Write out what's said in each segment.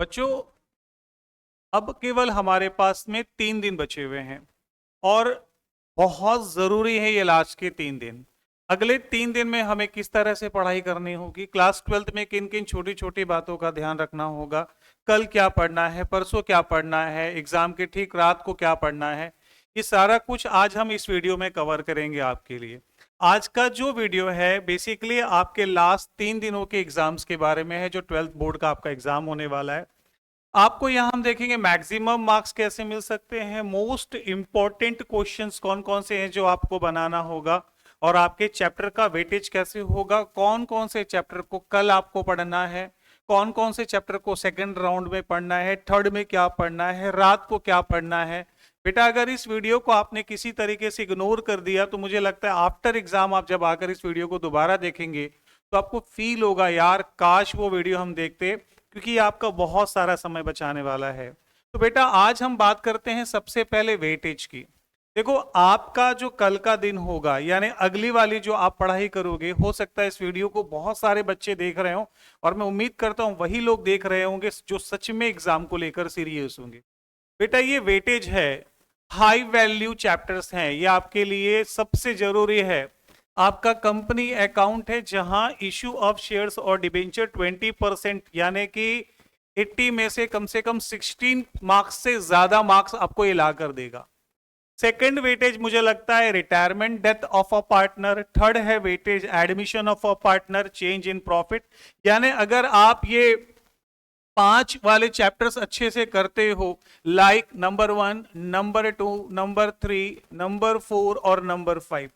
बच्चों, अब केवल हमारे पास में 3 दिन बचे हुए हैं और बहुत ज़रूरी है ये लास्ट के 3 दिन। अगले 3 दिन में हमें किस तरह से पढ़ाई करनी होगी, क्लास 12th में किन किन छोटी छोटी बातों का ध्यान रखना होगा, कल क्या पढ़ना है, परसों क्या पढ़ना है, एग्जाम के ठीक रात को क्या पढ़ना है, ये सारा कुछ आज हम इस वीडियो में कवर करेंगे आपके लिए। आज का जो वीडियो है बेसिकली आपके लास्ट 3 दिनों के एग्जाम्स के बारे में है, जो 12th बोर्ड का आपका एग्जाम होने वाला है। आपको यहाँ हम देखेंगे मैक्सिमम मार्क्स कैसे मिल सकते हैं, मोस्ट इंपॉर्टेंट क्वेश्चंस कौन कौन से हैं जो आपको बनाना होगा, और आपके चैप्टर का वेटेज कैसे होगा, कौन कौन से चैप्टर को कल आपको पढ़ना है, कौन कौन से चैप्टर को सेकंड राउंड में पढ़ना है, थर्ड में क्या पढ़ना है, रात को क्या पढ़ना है। बेटा, अगर इस वीडियो को आपने किसी तरीके से इग्नोर कर दिया तो मुझे लगता है आफ्टर एग्जाम आप जब आकर इस वीडियो को दोबारा देखेंगे तो आपको फील होगा, यार काश वो वीडियो हम देखते, क्योंकि आपका बहुत सारा समय बचाने वाला है। तो बेटा, आज हम बात करते हैं सबसे पहले वेटेज की। देखो, आपका जो कल का दिन होगा यानी अगली वाली जो आप पढ़ाई करोगे, हो सकता है इस वीडियो को बहुत सारे बच्चे देख रहे हो, और मैं उम्मीद करता हूं वही लोग देख रहे होंगे जो सच में एग्जाम को लेकर सीरियस होंगे। बेटा, ये वेटेज है, हाई वैल्यू चैप्टर्स हैं, ये आपके लिए सबसे जरूरी है। आपका कंपनी अकाउंट है जहां इश्यू ऑफ शेयर्स और डिबेंचर 20% यानी कि 80 में से कम 16 मार्क्स से ज्यादा मार्क्स आपको ये ला कर देगा। सेकंड वेटेज मुझे लगता है retirement death of a partner. Third है weightage admission of a partner, change in profit. यानी अगर आप ये 5 वाले चैप्टर्स अच्छे से करते हो, like number 1, number 2, number 3, number 4 और नंबर 5,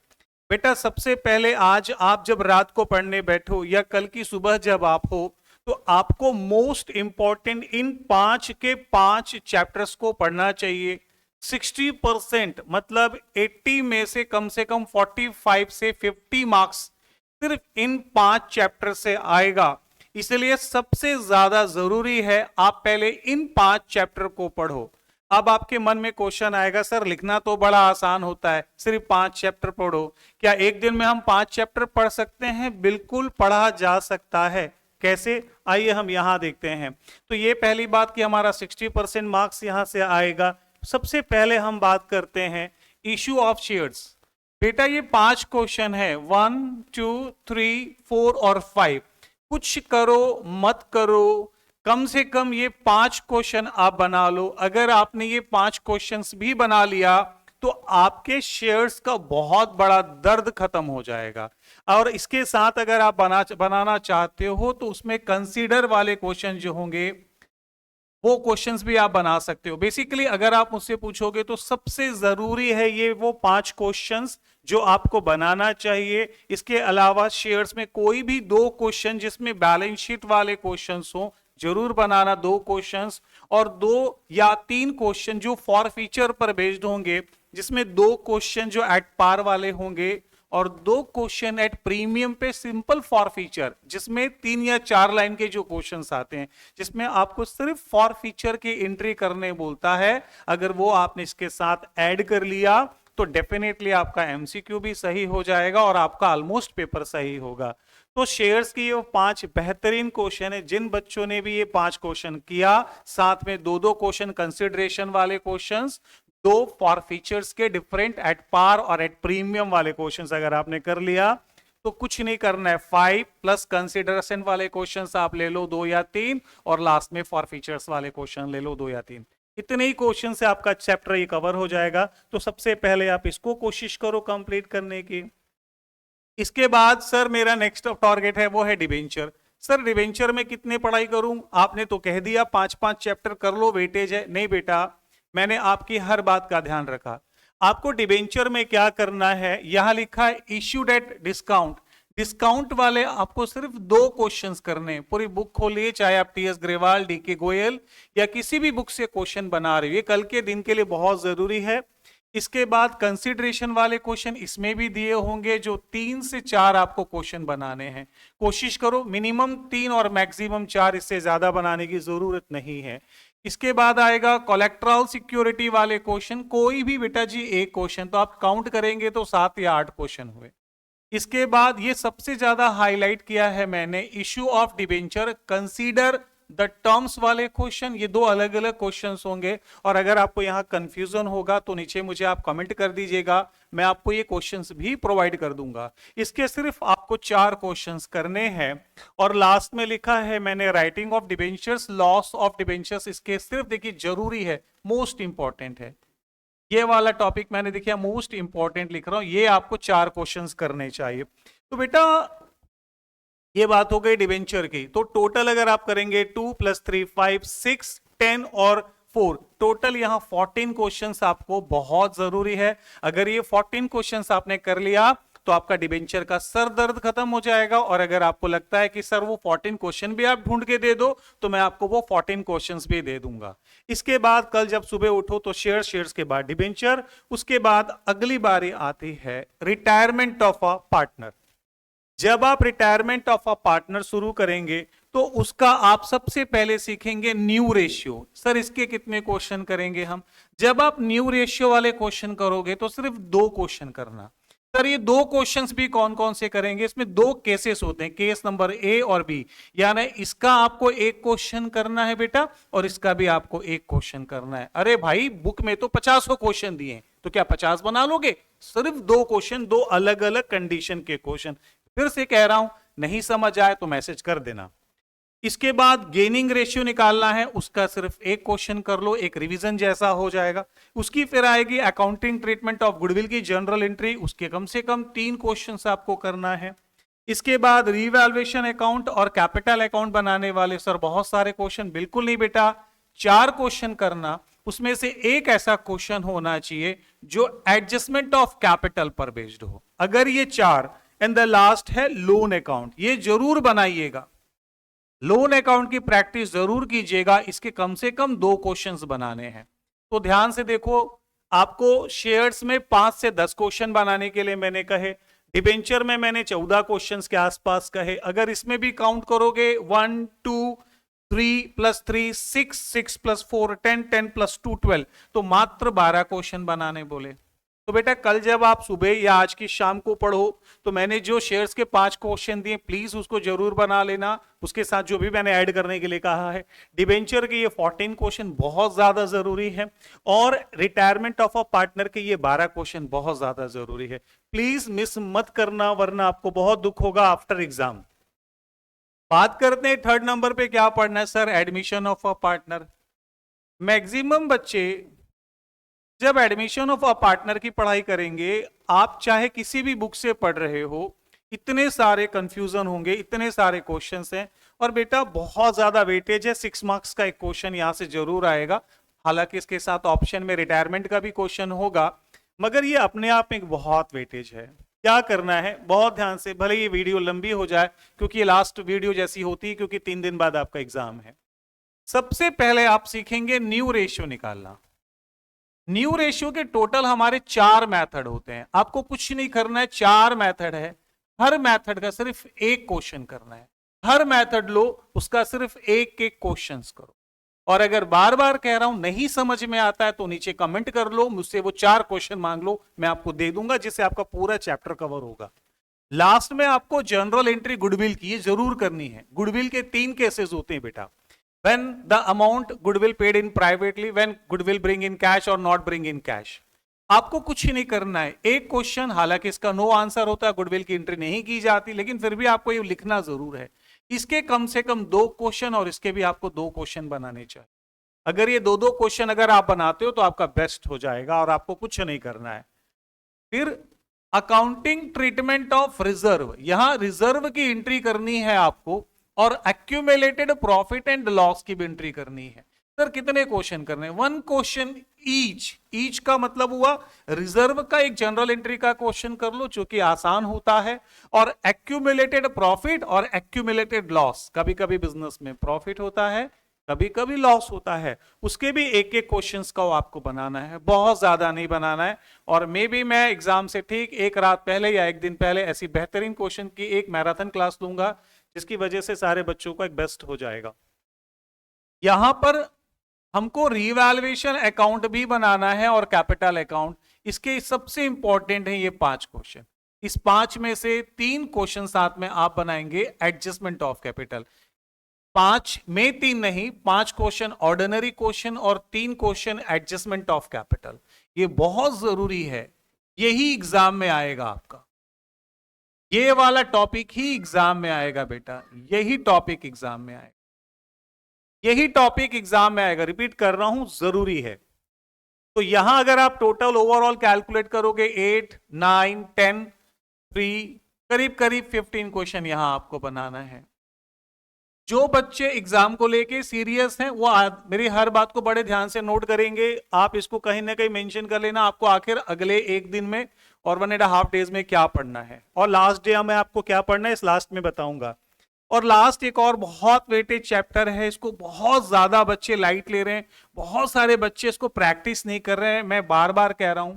बेटा सबसे पहले आज आप जब रात को पढ़ने बैठो या कल की सुबह जब आप हो, तो आपको मोस्ट इंपॉर्टेंट इन 5 के 5 चैप्टर्स को पढ़ना चाहिए। 60% मतलब 80 में से कम 45 से 50 मार्क्स सिर्फ इन 5 चैप्टर से आएगा। इसलिए सबसे ज्यादा जरूरी है आप पहले इन 5 चैप्टर को पढ़ो। अब आपके मन में क्वेश्चन आएगा, सर लिखना तो बड़ा आसान होता है, सिर्फ 5 चैप्टर पढ़ो। क्या एक दिन में हम 5 चैप्टर पढ़ सकते हैं? बिल्कुल पढ़ा जा सकता है। कैसे? आइए हम यहां देखते हैं। तो ये पहली बात कि हमारा 60% मार्क्स यहां से आएगा। सबसे पहले हम बात करते हैं इश्यू ऑफ शेयर्स। बेटा, ये 5 क्वेश्चन है, 1, 2, 3, 4 और 5। कुछ करो मत करो, कम से कम ये 5 क्वेश्चन आप बना लो। अगर आपने ये 5 क्वेश्चंस भी बना लिया तो आपके शेयर्स का बहुत बड़ा दर्द खत्म हो जाएगा। और इसके साथ अगर आप बनाना चाहते हो तो उसमें कंसीडर वाले क्वेश्चन जो होंगे वो क्वेश्चंस भी आप बना सकते हो। बेसिकली अगर आप मुझसे पूछोगे तो सबसे जरूरी है ये वो 5 क्वेश्चंस जो आपको बनाना चाहिए। इसके अलावा शेयर्स में कोई भी 2 क्वेश्चन जिसमें बैलेंस शीट वाले क्वेश्चंस हो जरूर बनाना, 2 क्वेश्चंस, और 2 या 3 क्वेश्चन जो फॉर फीचर पर बेस्ड होंगे, जिसमें 2 क्वेश्चन जो एट पार वाले होंगे और 2 क्वेश्चन एट प्रीमियम पे सिंपल फॉर फीचर, जिसमें 3 या 4 लाइन के जो क्वेश्चंस आते हैं जिसमें आपको सिर्फ फॉर फीचर की एंट्री करने बोलता है। अगर वो आपने इसके साथ ऐड कर लिया तो डेफिनेटली आपका एमसीक्यू भी सही हो जाएगा और आपका ऑलमोस्ट पेपर सही होगा। तो शेयर्स की ये 5 बेहतरीन क्वेश्चन है। जिन बच्चों ने भी ये 5 क्वेश्चन किया, साथ में 2-2 क्वेश्चन कंसिडरेशन वाले क्वेश्चंस, 2 फॉर फीचर्स के डिफरेंट एट पार और एट प्रीमियम वाले क्वेश्चंस अगर आपने कर लिया तो कुछ नहीं करना है। 5 प्लस कंसिडरेशन वाले क्वेश्चंस आप ले लो 2 या 3, और लास्ट में फॉर फीचर्स वाले क्वेश्चन ले लो 2 या 3। इतने ही क्वेश्चन से आपका चैप्टर ये कवर हो जाएगा। तो सबसे पहले आप इसको कोशिश करो कंप्लीट करने की। इसके बाद सर मेरा नेक्स्ट टारगेट है वो है डिबेंचर। सर डिबेंचर में कितने पढ़ाई करूं? आपने तो कह दिया 5-5 चैप्टर कर लो, वेटेज है। नहीं बेटा, मैंने आपकी हर बात का ध्यान रखा। आपको डिबेंचर में क्या करना है, यहां लिखा है इश्यूड एट डिस्काउंट। डिस्काउंट वाले आपको सिर्फ 2 क्वेश्चंस करने हैं। पूरी बुक खोलिए, चाहे आप टीएस ग्रेवाल, डीके गोयल या किसी भी बुक से क्वेश्चन बना रहे हो, ये कल के दिन के लिए बहुत जरूरी है। इसके बाद कंसिडरेशन वाले क्वेश्चन इसमें भी दिए होंगे, जो 3 से 4 आपको क्वेश्चन बनाने हैं। कोशिश करो मिनिमम 3 और मैक्सिमम 4, इससे ज्यादा बनाने की जरूरत नहीं है। इसके बाद आएगा कोलेक्ट्रल सिक्योरिटी वाले क्वेश्चन, कोई भी बेटा जी एक क्वेश्चन, तो आप काउंट करेंगे तो 7 या 8 क्वेश्चन हुए। इसके बाद ये सबसे ज्यादा हाईलाइट किया है मैंने, issue of debenture, consider the terms वाले क्वेश्चन, ये दो अलग अलग क्वेश्चंस होंगे। और अगर आपको यहाँ कंफ्यूजन होगा तो नीचे मुझे आप कमेंट कर दीजिएगा, मैं आपको ये क्वेश्चंस भी प्रोवाइड कर दूंगा। इसके सिर्फ आपको 4 क्वेश्चंस करने हैं। और लास्ट में लिखा है मैंने writing of debentures, loss of debentures, इसके सिर्फ देखिए जरूरी है, मोस्ट इंपॉर्टेंट है ये वाला टॉपिक, मैंने देखिए मोस्ट इंपॉर्टेंट लिख रहा हूं, ये आपको 4 क्वेश्चंस करने चाहिए। तो बेटा ये बात हो गई डिबेंचर की। तो टोटल अगर आप करेंगे 2 + 3 5 6 10 और 4, टोटल यहां 14 क्वेश्चंस आपको बहुत जरूरी है। अगर ये 14 क्वेश्चंस आपने कर लिया तो आपका डिबेंचर का सर दर्द खत्म हो जाएगा। और अगर आपको लगता है कि सर वो 14 क्वेश्चन भी आप ढूंढ के दे दो तो मैं आपको वो 14 क्वेश्चंस भी दे दूंगा। इसके बाद कल जब सुबह उठो तो शेयर्स के बाद डिबेंचर, उसके बाद अगली बारी आती है रिटायरमेंट ऑफ अ पार्टनर। जब आप रिटायरमेंट ऑफ अ पार्टनर शुरू करेंगे तो उसका आप सबसे पहले सीखेंगे न्यू रेशियो। सर इसके कितने क्वेश्चन करेंगे हम? जब आप न्यू रेशियो वाले क्वेश्चन करोगे तो सिर्फ 2 क्वेश्चन करना। सर ये 2 क्वेश्चंस भी कौन कौन से करेंगे? इसमें 2 केसेस होते हैं, केस नंबर ए और बी, यानी इसका आपको 1 क्वेश्चन करना है बेटा और इसका भी आपको 1 क्वेश्चन करना है। अरे भाई बुक में तो 50 क्वेश्चन दिए तो क्या 50 बना लोगे? सिर्फ 2 क्वेश्चन, 2 अलग अलग कंडीशन के क्वेश्चन। फिर से कह रहा हूं, नहीं समझ आए तो मैसेज कर देना। इसके बाद गेनिंग रेशियो निकालना है, उसका सिर्फ 1 क्वेश्चन कर लो, एक रिवीजन जैसा हो जाएगा। उसकी फिर आएगी अकाउंटिंग ट्रीटमेंट ऑफ गुडविल की जनरल एंट्री, उसके कम से कम 3 क्वेश्चंस आपको करना है। इसके बाद रीवैल्यूएशन अकाउंट और कैपिटल अकाउंट बनाने वाले सर बहुत सारे क्वेश्चन, बिल्कुल नहीं बेटा, 4 क्वेश्चन करना। उसमें से एक ऐसा क्वेश्चन होना चाहिए जो एडजस्टमेंट ऑफ कैपिटल पर बेस्ड हो। अगर ये 4 एंड द लास्ट है लोन अकाउंट, ये जरूर बनाइएगा, लोन अकाउंट की प्रैक्टिस जरूर कीजिएगा। इसके कम से कम 2 क्वेश्चंस बनाने हैं। तो ध्यान से देखो, आपको शेयर्स में 5 से 10 क्वेश्चन बनाने के लिए मैंने कहे, डिबेंचर में मैंने 14 क्वेश्चंस के आसपास कहे। अगर इसमें भी काउंट करोगे 1 2 3 + 3 6 6 + 4 10 10 + 2 12, तो मात्र 12 क्वेश्चन बनाने बोले। तो बेटा कल जब आप सुबह या आज की शाम को पढ़ो तो मैंने जो शेयर्स के 5 क्वेश्चन दिए प्लीज उसको जरूर बना लेना, उसके साथ जो भी मैंने ऐड करने के लिए कहा है। डिबेंचर के ये 14 क्वेश्चन बहुत ज्यादा जरूरी है और रिटायरमेंट ऑफ अ पार्टनर के ये 12 क्वेश्चन बहुत ज्यादा जरूरी है। प्लीज मिस मत करना वरना आपको बहुत दुख होगा आफ्टर एग्जाम। बात करते हैं 3rd नंबर पे क्या पढ़ना है sir? Admission of a partner. Maximum बच्चे जब एडमिशन ऑफ अ पार्टनर की पढ़ाई करेंगे, आप चाहे किसी भी बुक से पढ़ रहे हो, इतने सारे कंफ्यूजन होंगे, इतने सारे क्वेश्चंस हैं। और बेटा बहुत ज्यादा वेटेज है, 6 मार्क्स का एक क्वेश्चन यहां से जरूर आएगा। हालांकि इसके साथ ऑप्शन में रिटायरमेंट का भी क्वेश्चन होगा, मगर ये अपने आप में एक बहुत वेटेज है। क्या करना है बहुत ध्यान से, भले ये वीडियो लंबी हो जाए क्योंकि ये लास्ट वीडियो जैसी होती है, क्योंकि 3 दिन बाद आपका एग्जाम है। सबसे पहले आप सीखेंगे न्यू रेशियो निकालना। न्यू रेशियो के टोटल हमारे 4 मेथड होते हैं, आपको कुछ नहीं करना है, 4 मेथड है। हर मेथड का सिर्फ 1 क्वेश्चन करना है। हर मेथड लो, उसका सिर्फ एक क्वेश्चन करो। और अगर बार बार कह रहा हूं नहीं समझ में आता है तो नीचे कमेंट कर लो, मुझसे वो 4 क्वेश्चन मांग लो, मैं आपको दे दूंगा जिससे आपका पूरा चैप्टर कवर होगा। लास्ट में आपको जनरल एंट्री गुडविल की जरूर करनी है। गुडविल के 3 केसेस होते हैं बेटा, when the amount goodwill paid in privately, when goodwill bring in cash or not bring in cash। आपको कुछ ही नहीं करना है, एक क्वेश्चन, हालांकि इसका नो आंसर होता है, गुडविल की एंट्री नहीं की जाती, लेकिन फिर भी आपको ये लिखना जरूर है। इसके कम से कम 2 क्वेश्चन और इसके भी आपको 2 क्वेश्चन बनाने चाहिए। अगर ये 2 क्वेश्चन अगर आप बनाते हो तो आपका बेस्ट हो जाएगा और आपको कुछ नहीं करना है। फिर अकाउंटिंग ट्रीटमेंट ऑफ रिजर्व, यहां रिजर्व की एंट्री करनी है आपको और एक्यूमुलेटेड प्रॉफिट एंड लॉस की भी एंट्री करनी है। सर कितने क्वेश्चन करने? 1 क्वेश्चन ईच का मतलब हुआ रिजर्व का एक जनरल एंट्री का क्वेश्चन कर लो जो कि आसान होता है, और एक्यूमुलेटेड प्रॉफिट और एक्यूमुलेटेड लॉस, कभी कभी बिजनेस में प्रॉफिट होता है, कभी कभी लॉस होता है, उसके भी एक क्वेश्चंस का आपको बनाना है, बहुत ज्यादा नहीं बनाना है। और मे बी मैं एग्जाम से ठीक 1 रात पहले या 1 दिन पहले ऐसी बेहतरीन क्वेश्चन की एक मैराथन क्लास लूंगा जिसकी वजह से सारे बच्चों का एक बेस्ट हो जाएगा। यहां पर हमको रीवैल्यूएशन अकाउंट भी बनाना है और कैपिटल अकाउंट। इसके सबसे इंपॉर्टेंट है ये 5 क्वेश्चन। इस 5 में से 3 क्वेश्चन साथ में आप बनाएंगे एडजस्टमेंट ऑफ कैपिटल। 5 में 3 नहीं, 5 क्वेश्चन ऑर्डिनरी क्वेश्चन और 3 क्वेश्चन एडजस्टमेंट ऑफ कैपिटल। ये बहुत जरूरी है, यही एग्जाम में आएगा आपका, ये वाला टॉपिक ही एग्जाम में आएगा बेटा, यही टॉपिक एग्जाम में आएगा, यही टॉपिक एग्जाम में आएगा। रिपीट कर रहा हूं, जरूरी है। तो यहां अगर आप टोटल ओवरऑल कैलकुलेट करोगे 8, 9, 10, 3, करीब करीब 15 क्वेश्चन यहां आपको बनाना है। जो बच्चे एग्जाम को लेके सीरियस हैं वो मेरी हर बात को बड़े ध्यान से नोट करेंगे। आप इसको कहीं ना कहीं मेंशन कर लेना, आपको आखिर अगले एक दिन में और 1.5 डेज में क्या पढ़ना है, और लास्ट डे में आपको क्या पढ़ना है इस लास्ट में बताऊंगा। और लास्ट एक और बहुत वेटेज चैप्टर है, इसको बहुत ज्यादा बच्चे लाइट ले रहे हैं, बहुत सारे बच्चे इसको प्रैक्टिस नहीं कर रहे हैं। मैं बार बार कह रहा हूं,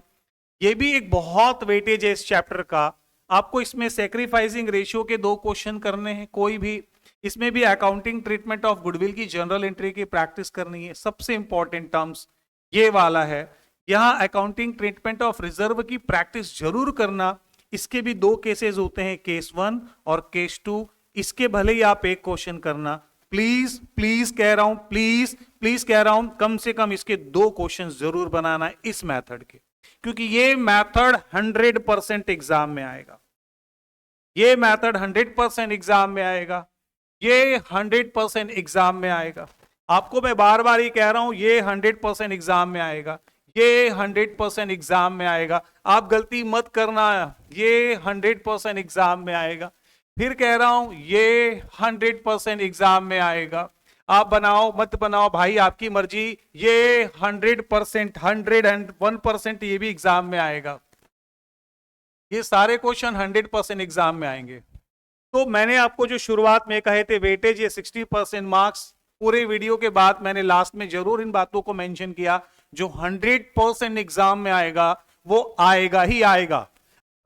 ये भी एक बहुत वेटेज है इस चैप्टर का। आपको इसमें सेक्रीफाइसिंग रेशियो के 2 क्वेश्चन करने हैं, कोई भी इसमें भी अकाउंटिंग ट्रीटमेंट ऑफ गुडविल की जनरल एंट्री की प्रैक्टिस करनी है। सबसे इंपॉर्टेंट टर्म्स ये वाला है। यहां अकाउंटिंग ट्रीटमेंट ऑफ रिजर्व की प्रैक्टिस जरूर करना। इसके भी 2 केसेस होते हैं, केस 1 और केस 2। इसके भले ही आप एक क्वेश्चन करना, प्लीज प्लीज कह रहा हूं, प्लीज प्लीज कह रहा हूं, कम से कम इसके 2 क्वेश्चन जरूर बनाना इस मेथड के, क्योंकि ये मेथड 100% एग्जाम में आएगा, ये मेथड 100% एग्जाम में आएगा, ये 100% एग्जाम में आएगा। आपको मैं बार बार ही कह रहा हूं, ये 100% एग्जाम में आएगा, ये 100% एग्जाम में आएगा। आप गलती मत करना, ये 100% एग्जाम में आएगा। फिर कह रहा हूं, ये 100% एग्जाम में आएगा। आप बनाओ मत बनाओ भाई, आपकी मर्जी, ये 100%, 101% ये भी एग्जाम में आएगा। ये सारे क्वेश्चन 100% एग्जाम में आएंगे। तो मैंने आपको जो शुरुआत में कहे थे वेटेज ये 60% मार्क्स, पूरे वीडियो के बाद मैंने लास्ट में जरूर इन बातों को मेंशन किया। जो 100% एग्जाम में आएगा वो आएगा ही आएगा।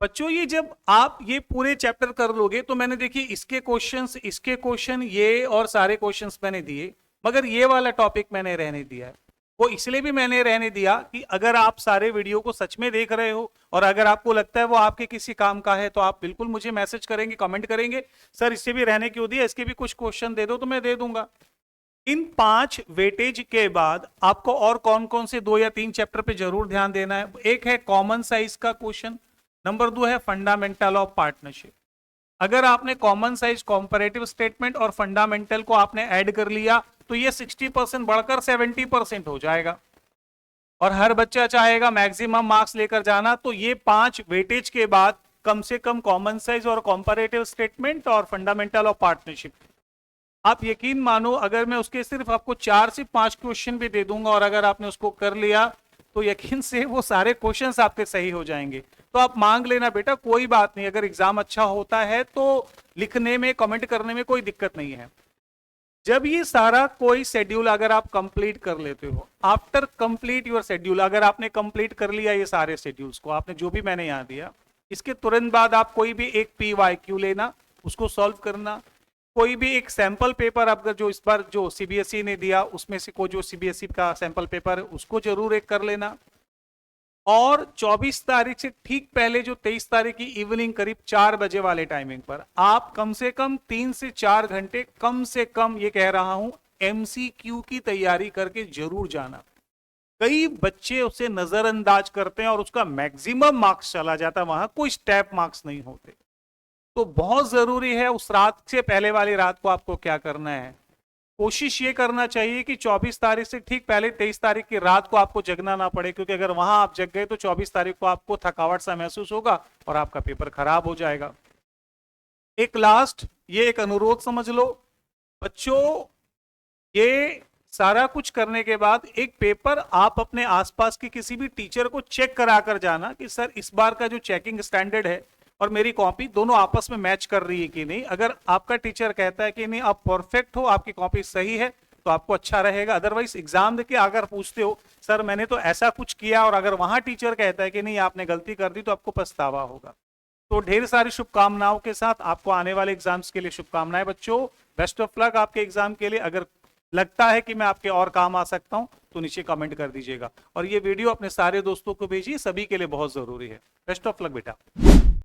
बच्चों ये जब आप ये पूरे चैप्टर कर लोगे तो मैंने देखिए इसके क्वेश्चन ये और सारे क्वेश्चंस मैंने दिए, मगर ये वाला टॉपिक मैंने रहने दिया है। वो इसलिए भी मैंने रहने दिया कि अगर आप सारे वीडियो को सच में देख रहे हो और अगर आपको लगता है वो आपके किसी काम का है तो आप बिल्कुल मुझे मैसेज करेंगे, कमेंट करेंगे, सर इससे भी रहने क्यों दिया, इसके भी कुछ क्वेश्चन दे दो, तो मैं दे दूंगा। इन 5 वेटेज के बाद आपको और कौन कौन से 2 या 3 चैप्टर पे जरूर ध्यान देना है। एक है कॉमन साइज का क्वेश्चन, नंबर 2 है फंडामेंटल ऑफ पार्टनरशिप। अगर आपने कॉमन साइज, कॉम्पैरेटिव स्टेटमेंट और फंडामेंटल को आपने ऐड कर लिया तो ये 60% बढ़कर 70% हो जाएगा, और हर बच्चा चाहेगा मैक्सिमम मार्क्स लेकर जाना। तो ये 5 वेटेज के बाद कम से कम कॉमन साइज और कॉम्पैरेटिव स्टेटमेंट और फंडामेंटल ऑफ पार्टनरशिप, आप यकीन मानो अगर मैं उसके सिर्फ आपको 4 से 5 क्वेश्चन भी दे दूंगा और अगर आपने उसको कर लिया तो यकीन से वो सारे क्वेश्चंस आपके सही हो जाएंगे। तो आप मांग लेना बेटा, कोई बात नहीं, अगर एग्जाम अच्छा होता है तो लिखने में, कमेंट करने में कोई दिक्कत नहीं है। जब ये सारा कोई शेड्यूल अगर आप कंप्लीट कर लेते हो, आफ्टर कंप्लीट योर शेड्यूल, अगर आपने कंप्लीट कर लिया ये सारे शेड्यूल्स को, आपने जो भी मैंने यहाँ दिया, इसके तुरंत बाद आप कोई भी एक PYQ लेना, उसको सॉल्व करना। कोई भी एक सैंपल पेपर अगर जो इस बार जो CBSE ने दिया उसमें से कोई जो CBSE का सैंपल पेपर है उसको जरूर एक कर लेना। और 24 तारीख से ठीक पहले जो 23 तारीख की इवनिंग करीब 4 बजे वाले टाइमिंग पर आप कम से कम 3 से 4 घंटे, कम से कम ये कह रहा हूं, MCQ की तैयारी करके जरूर जाना। कई बच्चे उसे नजरअंदाज करते हैं और उसका मैक्सिमम मार्क्स चला जाता है, वहां कोई स्टेप मार्क्स नहीं होते। तो बहुत जरूरी है उस रात से पहले वाली रात को आपको क्या करना है, कोशिश ये करना चाहिए कि 24 तारीख से ठीक पहले 23 तारीख की रात को आपको जगना ना पड़े, क्योंकि अगर वहां आप जग गए तो 24 तारीख को आपको थकावट सा महसूस होगा और आपका पेपर खराब हो जाएगा। एक लास्ट ये एक अनुरोध समझ लो बच्चों, ये सारा कुछ करने के बाद एक पेपर आप अपने आसपास के किसी भी टीचर को चेक करा कर जाना कि सर इस बार का जो चेकिंग स्टैंडर्ड है और मेरी कॉपी दोनों आपस में मैच कर रही है कि नहीं। अगर आपका टीचर कहता है कि नहीं आप परफेक्ट हो, आपकी कॉपी सही है, तो आपको अच्छा रहेगा। अदरवाइज एग्जाम देके अगर पूछते हो सर मैंने तो ऐसा कुछ किया, और अगर वहां टीचर कहता है कि नहीं आपने गलती कर दी, तो आपको पछतावा होगा। तो ढेर सारी शुभकामनाओं के साथ आपको आने वाले एग्जाम्स के लिए शुभकामनाएं बच्चों। बेस्ट ऑफ लक आपके एग्जाम के लिए। अगर लगता है कि मैं आपके और काम आ सकता हूं तो नीचे कमेंट कर दीजिएगा, और ये वीडियो अपने सारे दोस्तों को भेजिए, सभी के लिए बहुत जरूरी है। बेस्ट ऑफ लक बेटा।